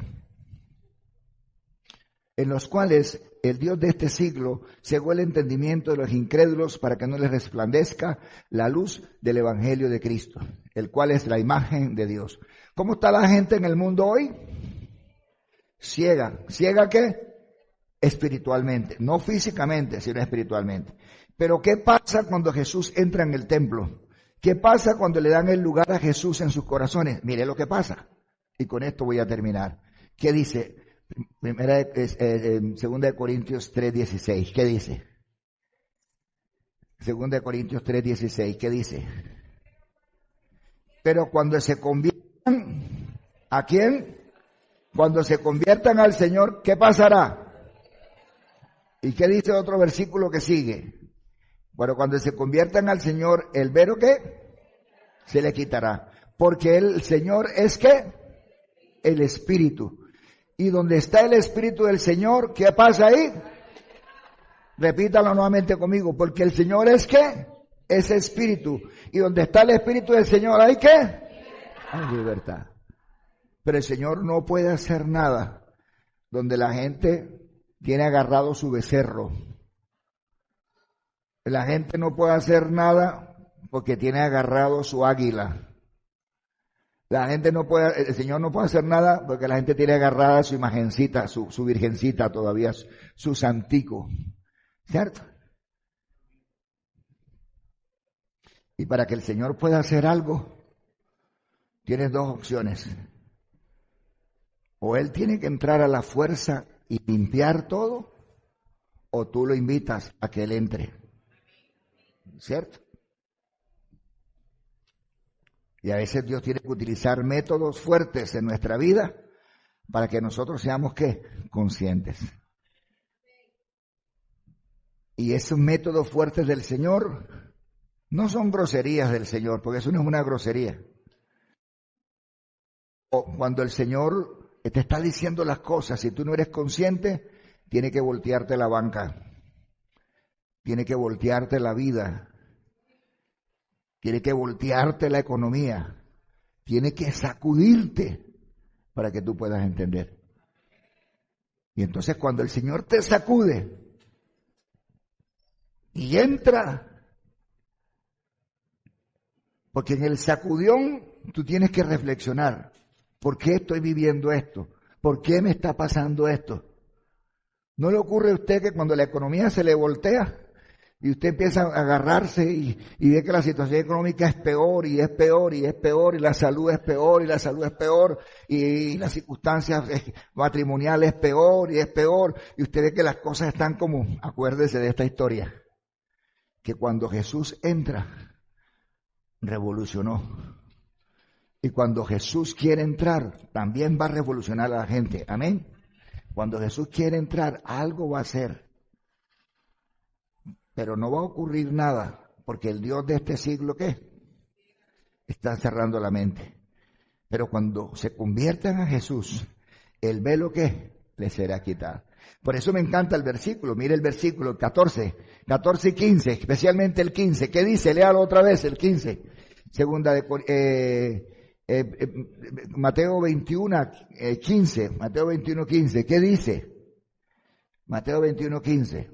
A: en los cuales el Dios de este siglo cegó el entendimiento de los incrédulos para que no les resplandezca la luz del Evangelio de Cristo, el cual es la imagen de Dios. ¿Cómo está la gente en el mundo hoy? Ciega. ¿Ciega qué? Espiritualmente, no físicamente, sino espiritualmente. Pero ¿qué pasa cuando Jesús entra en el templo? ¿Qué pasa cuando le dan el lugar a Jesús en sus corazones? Mire lo que pasa. Y con esto voy a terminar. ¿Qué dice? Segunda de Corintios 3:16. ¿Qué dice? Segunda de Corintios 3:16. ¿Qué dice? Pero cuando se conviertan, ¿a quién? Cuando se conviertan al Señor, ¿qué pasará? ¿Y qué dice otro versículo que sigue? Bueno, cuando se conviertan al Señor, ¿el velo qué? Se le quitará. Porque el Señor es ¿qué? El Espíritu. Y donde está el Espíritu del Señor, ¿qué pasa ahí? Repítalo nuevamente conmigo. Porque el Señor es ¿qué? Es Espíritu. Y donde está el Espíritu del Señor, ¿hay qué? Hay libertad. Pero el Señor no puede hacer nada donde la gente tiene agarrado su becerro. La gente no puede hacer nada porque tiene agarrado su águila. La gente no puede, el Señor no puede hacer nada porque la gente tiene agarrada su imagencita, su virgencita todavía, su santico. ¿Cierto? Y para que el Señor pueda hacer algo, tienes dos opciones. O Él tiene que entrar a la fuerza y limpiar todo, o tú lo invitas a que Él entre. ¿Cierto? Y a veces Dios tiene que utilizar métodos fuertes en nuestra vida para que nosotros seamos, ¿qué? Conscientes. Y esos métodos fuertes del Señor no son groserías del Señor, porque eso no es una grosería. O cuando el Señor te está diciendo las cosas, si tú no eres consciente, tiene que voltearte la banca, tiene que voltearte la vida, tiene que voltearte la economía, tiene que sacudirte para que tú puedas entender. Y entonces cuando el Señor te sacude y entra, porque en el sacudión tú tienes que reflexionar. ¿Por qué estoy viviendo esto? ¿Por qué me está pasando esto? ¿No le ocurre a usted que cuando la economía se le voltea y usted empieza a agarrarse y ve que la situación económica es peor y es peor y es peor y la salud es peor y la salud es peor y las circunstancias matrimoniales es peor y es peor y usted ve que las cosas están como, acuérdese de esta historia, que cuando Jesús entra, revolucionó. Y cuando Jesús quiere entrar, también va a revolucionar a la gente. Amén. Cuando Jesús quiere entrar, algo va a hacer. Pero no va a ocurrir nada, porque el Dios de este siglo, ¿qué? Está cerrando la mente. Pero cuando se conviertan a Jesús, el velo, ¿qué? Les será quitado. Por eso me encanta el versículo. Mire el versículo 14 y 15, especialmente el 15. ¿Qué dice? Léalo otra vez, el 15. Segunda de Mateo 21, 15. Mateo 21, 15. ¿Qué dice? Mateo 21, 15.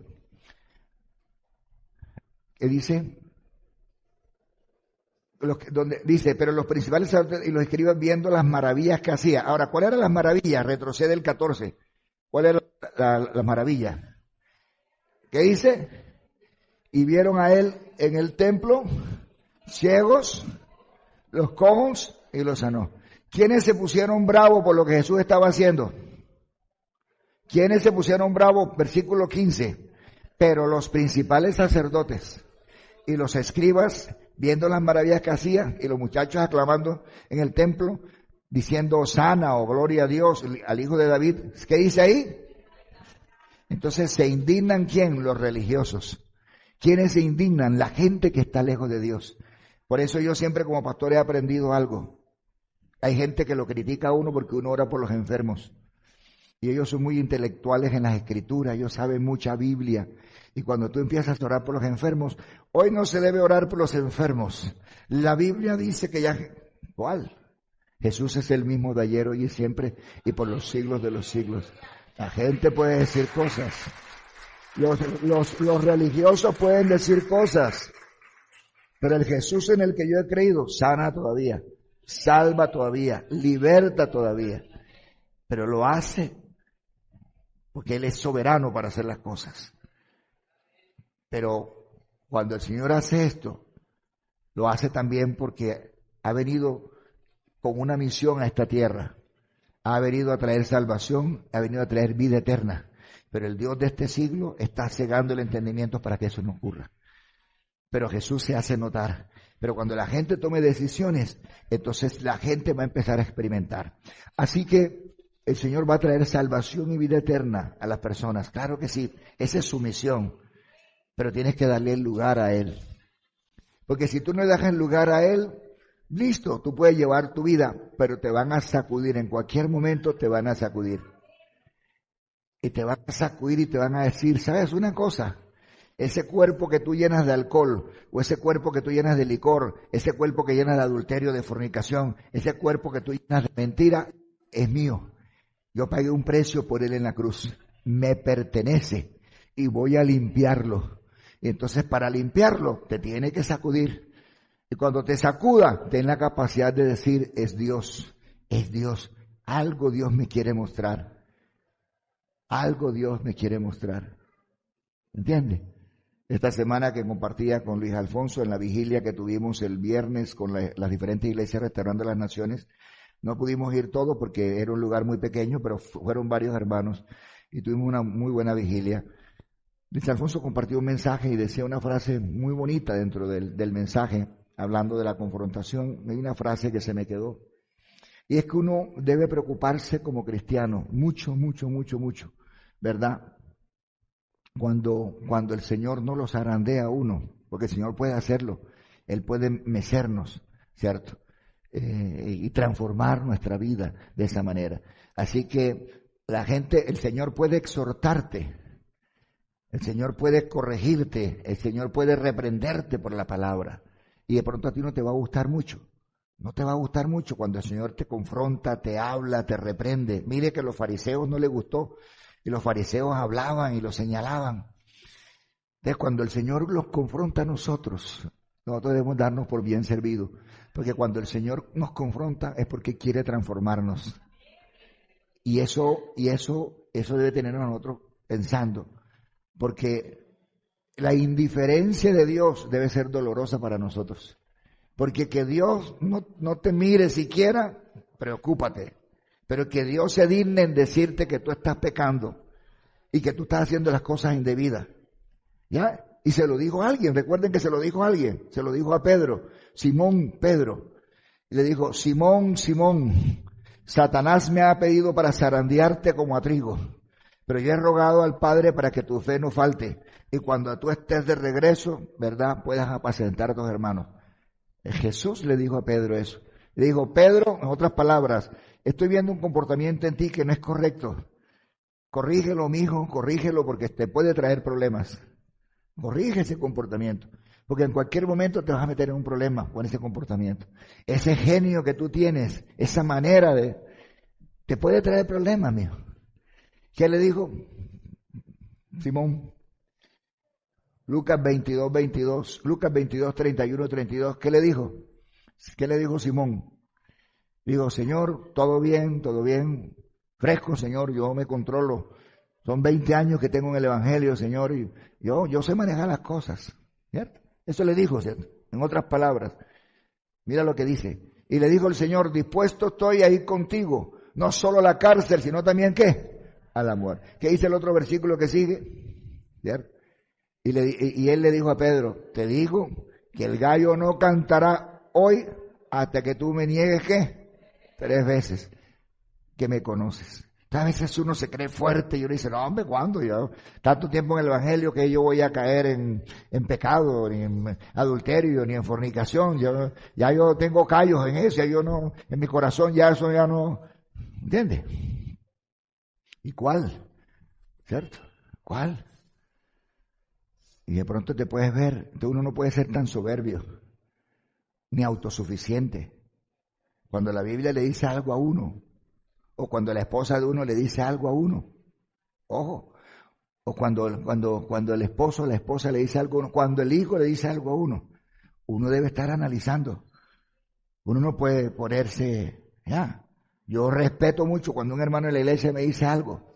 A: ¿Qué dice? Donde dice, pero los principales y los escribas viendo las maravillas que hacía. Ahora, ¿cuáles eran las maravillas? Retrocede el 14. ¿Cuáles eran las maravillas? ¿Qué dice? Y vieron a él en el templo, ciegos, los cojos, y los sanó. ¿Quiénes se pusieron bravos por lo que Jesús estaba haciendo? ¿Quiénes se pusieron bravos? Versículo 15. Pero los principales sacerdotes y los escribas, viendo las maravillas que hacía, y los muchachos aclamando en el templo, diciendo Hosana o gloria a Dios, al Hijo de David. ¿Qué dice ahí? Entonces se indignan, ¿quién? Los religiosos. ¿Quiénes se indignan? La gente que está lejos de Dios. Por eso yo siempre como pastor he aprendido algo. Hay gente que lo critica a uno porque uno ora por los enfermos. Y ellos son muy intelectuales en las escrituras, ellos saben mucha Biblia. Y cuando tú empiezas a orar por los enfermos, hoy no se debe orar por los enfermos. La Biblia dice que ya... ¿Cuál? Jesús es el mismo de ayer, hoy y siempre, y por los siglos de los siglos. La gente puede decir cosas. Los religiosos pueden decir cosas. Pero el Jesús en el que yo he creído sana todavía, salva todavía, liberta todavía. Pero lo hace porque Él es soberano para hacer las cosas. Pero cuando el Señor hace esto, lo hace también porque ha venido con una misión a esta tierra. Ha venido a traer salvación, ha venido a traer vida eterna. Pero el Dios de este siglo está cegando el entendimiento para que eso no ocurra. Pero Jesús se hace notar. Pero cuando la gente tome decisiones, entonces la gente va a empezar a experimentar. Así que el Señor va a traer salvación y vida eterna a las personas. Claro que sí, esa es su misión. Pero tienes que darle el lugar a Él. Porque si tú no le das el lugar a Él, listo, tú puedes llevar tu vida, pero te van a sacudir. En cualquier momento te van a sacudir. Y te van a sacudir y te van a decir, ¿sabes una cosa? Ese cuerpo que tú llenas de alcohol, o ese cuerpo que tú llenas de licor, ese cuerpo que llenas de adulterio, de fornicación, ese cuerpo que tú llenas de mentira, es mío. Yo pagué un precio por él en la cruz. Me pertenece y voy a limpiarlo. Y entonces para limpiarlo te tiene que sacudir. Y cuando te sacuda, ten la capacidad de decir, es Dios, es Dios. Algo Dios me quiere mostrar. Algo Dios me quiere mostrar. ¿Entiendes? Esta semana que compartía con Luis Alfonso en la vigilia que tuvimos el viernes con las diferentes iglesias Restaurando las Naciones, no pudimos ir todos porque era un lugar muy pequeño, pero fueron varios hermanos y tuvimos una muy buena vigilia. Luis Alfonso compartió un mensaje y decía una frase muy bonita dentro del mensaje, hablando de la confrontación. Hay una frase que se me quedó. Y es que uno debe preocuparse como cristiano, mucho, mucho, mucho, mucho, ¿verdad? Cuando el Señor no los zarandea a uno, porque el Señor puede hacerlo, Él puede mecernos, ¿cierto? Y transformar nuestra vida de esa manera. Así que el Señor puede exhortarte, el Señor puede corregirte, el Señor puede reprenderte por la palabra. Y de pronto a ti no te va a gustar mucho. No te va a gustar mucho cuando el Señor te confronta, te habla, te reprende. Mire que a los fariseos no les gustó. Y los fariseos hablaban y los señalaban. Entonces, cuando el Señor los confronta a nosotros debemos darnos por bien servidos. Porque cuando el Señor nos confronta es porque quiere transformarnos. Y eso debe tenernos a nosotros pensando. Porque la indiferencia de Dios debe ser dolorosa para nosotros. Porque que Dios no te mire siquiera, preocúpate. Pero que Dios se digne en decirte que tú estás pecando y que tú estás haciendo las cosas indebidas. ¿Ya? Y se lo dijo a alguien, recuerden que se lo dijo a alguien, se lo dijo a Pedro, Simón Pedro. Y le dijo, Simón, Simón, Satanás me ha pedido para zarandearte como a trigo, pero yo he rogado al Padre para que tu fe no falte. Y cuando tú estés de regreso, ¿verdad?, puedas apacentar a tus hermanos. Jesús le dijo a Pedro eso. Le dijo, Pedro, en otras palabras, estoy viendo un comportamiento en ti que no es correcto. Corrígelo, mijo, corrígelo porque te puede traer problemas. Corrige ese comportamiento, porque en cualquier momento te vas a meter en un problema con ese comportamiento. Ese genio que tú tienes, esa manera te puede traer problemas, mijo. ¿Qué le dijo Simón? Lucas 22, 31, 32. ¿Qué le dijo? ¿Qué le dijo Simón? Dijo, Señor, todo bien, fresco, Señor, yo me controlo. Son 20 años que tengo en el Evangelio, Señor, y yo sé manejar las cosas, ¿cierto? Eso le dijo, ¿cierto? En otras palabras, mira lo que dice. Y le dijo el Señor, dispuesto estoy a ir contigo, no solo a la cárcel, sino también, ¿qué? A la muerte. ¿Qué dice el otro versículo que sigue? ¿Cierto? Y él le dijo a Pedro, te digo que el gallo no cantará hoy hasta que tú me niegues, ¿qué? 3 veces que me conoces. A veces uno se cree fuerte y uno dice, no hombre, ¿cuándo? Yo tanto tiempo en el Evangelio que yo voy a caer en pecado, ni en adulterio, ni en fornicación. Ya yo tengo callos en eso, ya yo no, en mi corazón ya eso ya no, ¿entiendes? ¿Y cuál? ¿Cierto? ¿Cuál? Y de pronto te puedes ver, entonces uno no puede ser tan soberbio, ni autosuficiente. Cuando la Biblia le dice algo a uno, o cuando la esposa de uno le dice algo a uno, Ojo. O cuando el esposo o la esposa le dice algo a uno, cuando el hijo le dice algo a uno debe estar analizando. Uno no puede ponerse, ya. Yo respeto mucho cuando un hermano de la iglesia me dice algo.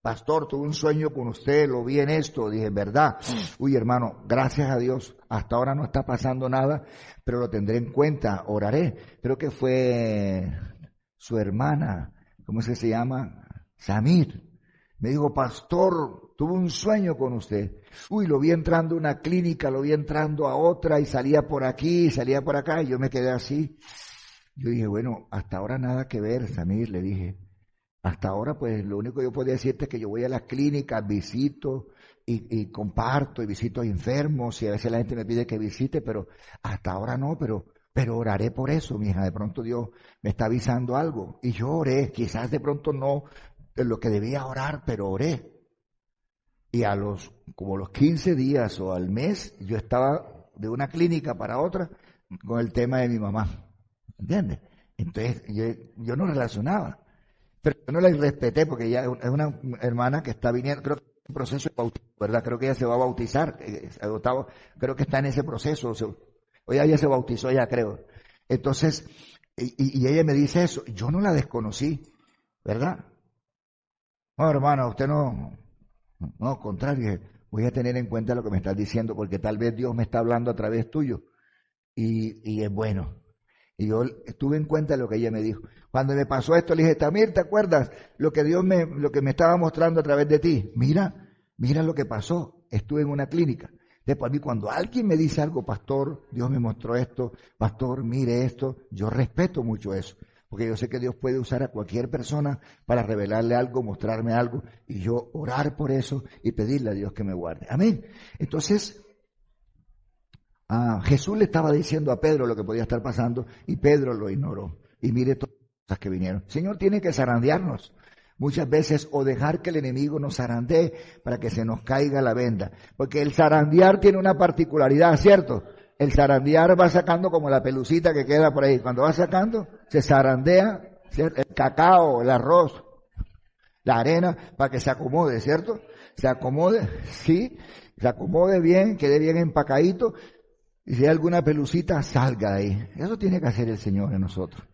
A: Pastor, tuve un sueño con usted, lo vi en esto, dije, ¿verdad? Uy, hermano, gracias a Dios, hasta ahora no está pasando nada, pero lo tendré en cuenta, oraré. Creo que fue su hermana, ¿cómo es que se llama? Samir. Me dijo, pastor, tuve un sueño con usted. Uy, lo vi entrando a una clínica, lo vi entrando a otra y salía por aquí, salía por acá y yo me quedé así. Yo dije, bueno, hasta ahora nada que ver, Samir, le dije. Hasta ahora, pues, lo único que yo podía decirte es que yo voy a las clínicas, visito y comparto y visito a enfermos y a veces la gente me pide que visite, pero hasta ahora no, pero oraré por eso, mi hija. De pronto Dios me está avisando algo y yo oré, quizás de pronto no de lo que debía orar, pero oré. Y como los 15 días o al mes, yo estaba de una clínica para otra con el tema de mi mamá, ¿entiendes? Entonces yo no relacionaba. Pero yo no la respeté porque ella es una hermana que está viniendo, creo que es un proceso de bautismo, ¿verdad? Creo que ella se va a bautizar, creo que está en ese proceso, o ella se bautizó ya, creo. Entonces, y ella me dice eso, yo no la desconocí, ¿verdad? No, hermano, usted no, al contrario, voy a tener en cuenta lo que me estás diciendo porque tal vez Dios me está hablando a través tuyo y es bueno. Y yo estuve en cuenta de lo que ella me dijo. Cuando me pasó esto, le dije, Tamir, ¿te acuerdas lo que lo que me estaba mostrando a través de ti? Mira lo que pasó. Estuve en una clínica. Después, a mí, cuando alguien me dice algo, pastor, Dios me mostró esto, pastor, mire esto, yo respeto mucho eso. Porque yo sé que Dios puede usar a cualquier persona para revelarle algo, mostrarme algo, y yo orar por eso y pedirle a Dios que me guarde. Amén. Entonces, Jesús le estaba diciendo a Pedro lo que podía estar pasando y Pedro lo ignoró. Y mire todas las cosas que vinieron. El Señor tiene que zarandearnos muchas veces o dejar que el enemigo nos zarandee para que se nos caiga la venda. Porque el zarandear tiene una particularidad, ¿cierto? El zarandear va sacando como la pelucita que queda por ahí. Cuando va sacando, se zarandea, ¿cierto? El cacao, el arroz, la arena, para que se acomode, ¿cierto? Se acomode, sí, se acomode bien, quede bien empacadito. Y si hay alguna pelucita, salga de ahí. Eso tiene que hacer el Señor en nosotros.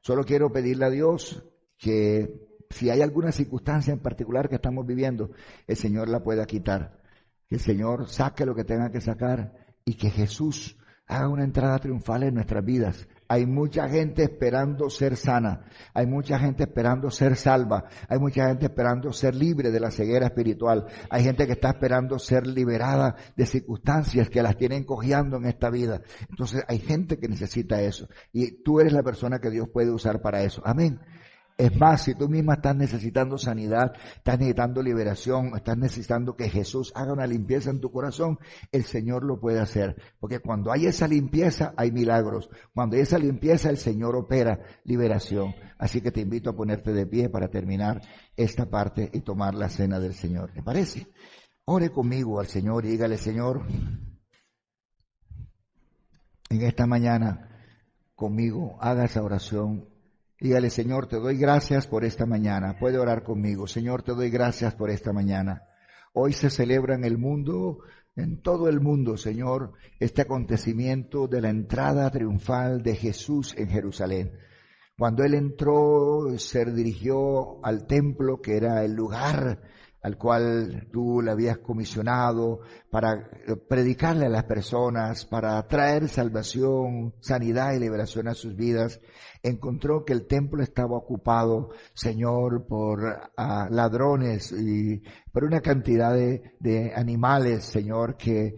A: Solo quiero pedirle a Dios que si hay alguna circunstancia en particular que estamos viviendo, el Señor la pueda quitar. Que el Señor saque lo que tenga que sacar y que Jesús haga una entrada triunfal en nuestras vidas. Hay mucha gente esperando ser sana, hay mucha gente esperando ser salva, hay mucha gente esperando ser libre de la ceguera espiritual, hay gente que está esperando ser liberada de circunstancias que las tienen cojeando en esta vida. Entonces hay gente que necesita eso y tú eres la persona que Dios puede usar para eso. Amén. Es más, si tú misma estás necesitando sanidad, estás necesitando liberación, estás necesitando que Jesús haga una limpieza en tu corazón, el Señor lo puede hacer. Porque cuando hay esa limpieza, hay milagros. Cuando hay esa limpieza, el Señor opera liberación. Así que te invito a ponerte de pie para terminar esta parte y tomar la cena del Señor. ¿Te parece? Ore conmigo al Señor y dígale, Señor, en esta mañana conmigo haga esa oración. Dígale, Señor, te doy gracias por esta mañana. Puede orar conmigo. Señor, te doy gracias por esta mañana. Hoy se celebra en el mundo, en todo el mundo, Señor, este acontecimiento de la entrada triunfal de Jesús en Jerusalén. Cuando Él entró, se dirigió al templo, que era el lugar al cual tú le habías comisionado para predicarle a las personas, para traer salvación, sanidad y liberación a sus vidas. Encontró que el templo estaba ocupado, Señor, por ladrones y por una cantidad de animales, Señor, que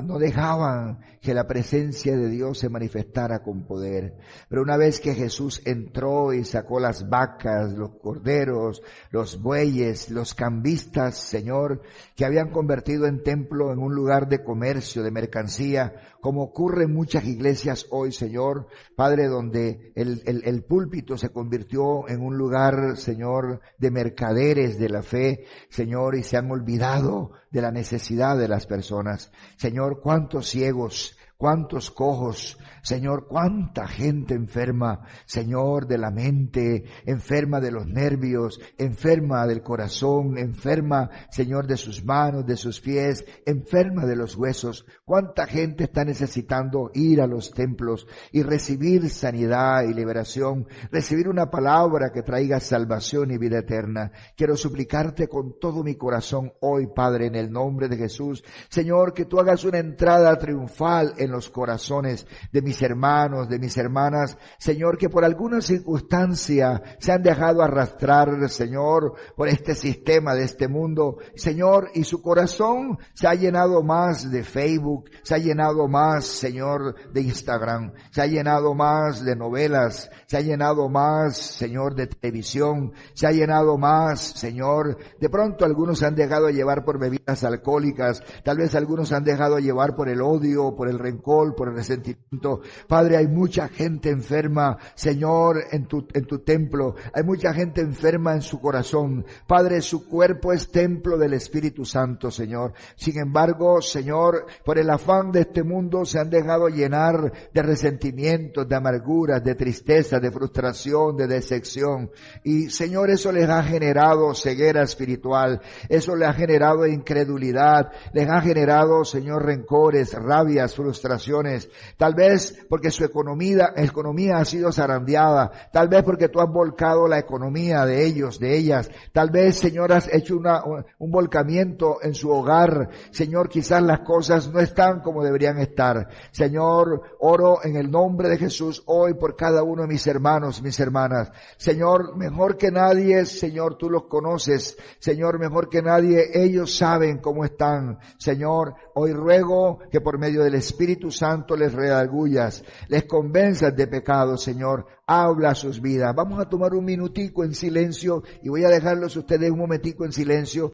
A: no dejaban que la presencia de Dios se manifestara con poder. Pero una vez que Jesús entró y sacó las vacas, los corderos, los bueyes, los cambistas, Señor, que habían convertido el templo en un lugar de comercio, de mercancía, como ocurre en muchas iglesias hoy, Señor, Padre, donde el púlpito se convirtió en un lugar, Señor, de mercaderes de la fe, Señor, y se han olvidado de la necesidad de las personas. Señor, cuántos ciegos, cuántos cojos Señor, cuánta gente enferma, Señor, de la mente, enferma de los nervios, enferma del corazón, enferma, Señor, de sus manos, de sus pies, enferma de los huesos. Cuánta gente está necesitando ir a los templos y recibir sanidad y liberación, recibir una palabra que traiga salvación y vida eterna. Quiero suplicarte con todo mi corazón hoy, Padre, en el nombre de Jesús, Señor, que tú hagas una entrada triunfal en los corazones de mis hermanos, de mis hermanas, Señor, que por alguna circunstancia se han dejado arrastrar, Señor, por este sistema de este mundo, Señor, y su corazón se ha llenado más de Facebook, se ha llenado más, Señor, de Instagram, se ha llenado más de novelas, se ha llenado más, Señor, de televisión, se ha llenado más, Señor, de pronto algunos se han dejado llevar por bebidas alcohólicas, tal vez algunos se han dejado llevar por el odio, por el rencor, por el resentimiento. Padre, hay mucha gente enferma, Señor, en tu templo, hay mucha gente enferma en su corazón. Padre, su cuerpo es templo del Espíritu Santo, Señor. Sin embargo, Señor, por el afán de este mundo se han dejado llenar de resentimientos, de amarguras, de tristeza, de frustración, de decepción. Y, Señor, eso les ha generado ceguera espiritual, eso les ha generado incredulidad, les ha generado, Señor, rencores, rabias, frustraciones. Tal vez porque su economía ha sido zarandeada, tal vez porque tú has volcado la economía de ellos, de ellas. Tal vez, Señor, has hecho un volcamiento en su hogar. Señor, quizás las cosas no están como deberían estar. Señor, oro en el nombre de Jesús hoy por cada uno de mis hermanos, mis hermanas. Señor, mejor que nadie, Señor, tú los conoces. Señor, mejor que nadie, ellos saben cómo están. Señor, hoy ruego que por medio del Espíritu Santo les redargullas, les convenzas de pecado, Señor. Habla sus vidas. Vamos a tomar un minutico en silencio y voy a dejarlos ustedes un momentico en silencio